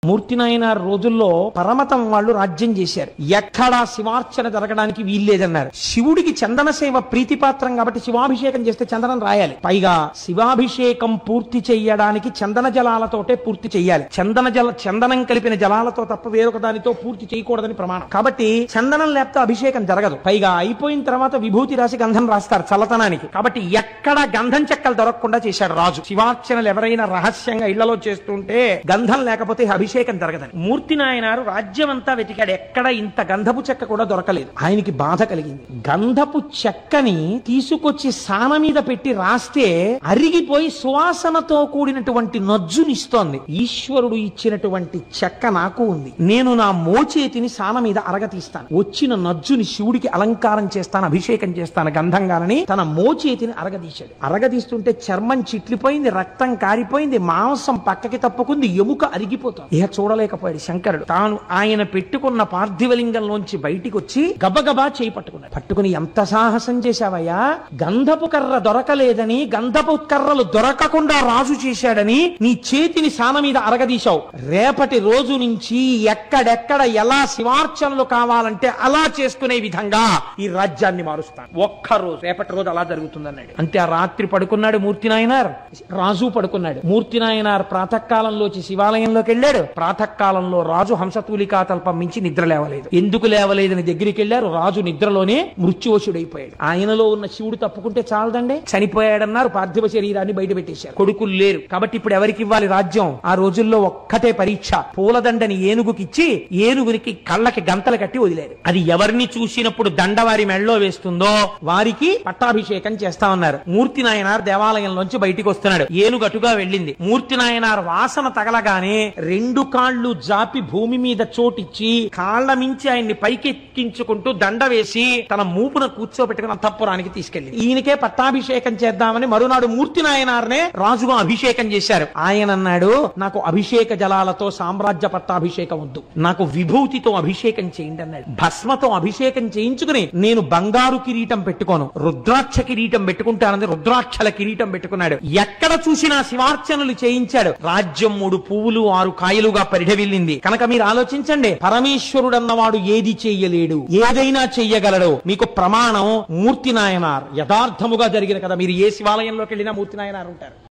మూర్తి నాయనార్ రోజుల్లో పరమతం వాళ్ళు రాజ్యం చేశారు. ఎక్కడా శివార్చన జరగడానికి వీల్లేదన్నారు. శివుడికి చందన సేవ ప్రీతిపాత్రం కాబట్టి శివాభిషేకం చేస్తే చందనం రాయాలి. పైగా శివాభిషేకం పూర్తి చెయ్యడానికి చందన జలాలతోటే పూర్తి చెయ్యాలి. చందనం కలిపిన జలాలతో తప్ప వేరొక దానితో పూర్తి చేయకూడదని ప్రమాణం. కాబట్టి చందనం లేకపోతే అభిషేకం జరగదు. పైగా అయిపోయిన తర్వాత విభూతి రాసి గంధం రాస్తారు చల్లతనానికి. కాబట్టి ఎక్కడ గంధం చెక్కలు దొరకకుండా చేశాడు రాజు. శివార్చనలు ఎవరైనా రహస్యంగా ఇళ్లలో చేస్తుంటే గంధం లేకపోతే అభిషేకం జరగదని. మూర్తి నాయనారు రాజ్యం అంతా వెతికాడు. ఎక్కడ ఇంత గంధపు చెక్క కూడా దొరకలేదు. ఆయనకి బాధ కలిగింది. గంధపు చెక్కని తీసుకొచ్చి సాన మీద పెట్టి రాస్తే అరిగిపోయి సువాసనతో కూడినటువంటి నజ్జునిస్తోంది. ఈశ్వరుడు ఇచ్చినటువంటి చెక్క నాకు ఉంది. నేను నా మోచేతిని సాన మీద అరగతీస్తాను. వచ్చిన నజ్జుని శివుడికి అలంకారం చేస్తాను, అభిషేకం చేస్తాను గంధంగానని తన మోచేతిని అరగదీశాడు. అరగదీస్తుంటే చర్మం చిట్లిపోయింది, రక్తం కారిపోయింది, మాంసం పక్కకి తప్పుకుంది, ఎముక అరిగిపోతుంది. ఇక చూడలేకపోయాడు శంకరుడు. తాను ఆయన పెట్టుకున్న పార్థివలింగంలోంచి బయటికి వచ్చి గబగబా చేయి పట్టుకున్నాడు. పట్టుకుని ఎంత సాహసం చేశావయ్యా, గంధపు కర్ర దొరకలేదని, గంధపు కర్రలు దొరకకుండా రాజు చేశాడని నీ చేతిని సాన మీద అరగదీశావు. రేపటి రోజు నుంచి ఎక్కడెక్కడ ఎలా శివార్చనలు కావాలంటే అలా చేసుకునే విధంగా ఈ రాజ్యాన్ని మారుస్తాను. ఒక్కరోజు రేపటి రోజు అలా జరుగుతుందన్నాడు. అంతే. ఆ రాత్రి పడుకున్నాడు మూర్తి నాయనార్. రాజు పడుకున్నాడు. మూర్తి నాయనార్ ప్రాతకాలంలోచి శివాలయంలోకి వెళ్ళాడు. ప్రాతకాలంలో రాజు హంసతూలికా తల్పం మించి నిద్ర లేవలేదు. ఎందుకు లేవలేదని దగ్గరికి వెళ్ళారు. రాజు నిద్రలోనే మృత్యువశుడైపోయాడు. ఆయనలో ఉన్న శివుడు తప్పుకుంటే చాలదండి, చనిపోయాడన్నారు. పార్థివ శరీరాన్ని బయట పెట్టేశారు. కొడుకులు లేరు కాబట్టి ఇప్పుడు ఎవరికి ఇవ్వాలి రాజ్యం? ఆ రోజుల్లో ఒక్కటే పరీక్ష. పూలదండని ఏనుగుకిచ్చి ఏనుగునికి కళ్ళకి గంతలు కట్టి వదిలేరు. అది ఎవరిని చూసినప్పుడు దండ వారి మెళ్ళలో వేస్తుందో వారికి పట్టాభిషేకం చేస్తామన్నారు. మూర్తి నాయనార్ దేవాలయంలోంచి బయటికి వస్తున్నాడు. ఏనుగు అటుగా వెళ్ళింది. మూర్తి నాయనార్ వాసన తగలగానే రెండు కాళ్ళు జాపి భూమి మీద చోటిచ్చి కాళ్ల మించి ఆయన్ని పైకెక్కించుకుంటూ దండ వేసి తన మూపున కూర్చోబెట్టుకుని అంతఃపురానికి తీసుకెళ్లి ఈయనకే పట్టాభిషేకం చేద్దామని మరునాడు మూర్తి నాయనార్నే రాజుగా అభిషేకం చేశారు. ఆయన అన్నాడు, నాకు అభిషేక జలాలతో సామ్రాజ్య పట్టాభిషేకం వద్దు, నాకు విభూతితో అభిషేకం చేయండి అన్నాడు. భస్మతో అభిషేకం చేయించుకుని నేను బంగారు కిరీటం పెట్టుకోను, రుద్రాక్ష కిరీటం పెట్టుకుంటానని రుద్రాక్షల కిరీటం పెట్టుకున్నాడు. ఎక్కడ చూసినా శివార్చనలు చేయించాడు. రాజ్యం 3 పువ్వులు 6 కాయలుగా పరిఢవిల్లింది. కనుక మీరు ఆలోచించండి, పరమేశ్వరుడన్నవాడు ఏది చెయ్యలేడు, ఏదైనా చెయ్యగలడు. మీకు ప్రమాణం మూర్తి నాయనార్. యథార్థముగా జరిగిన కదా. మీరు ఏ శివాలయంలోకి వెళ్ళినా మూర్తి నాయనార్ ఉంటారు.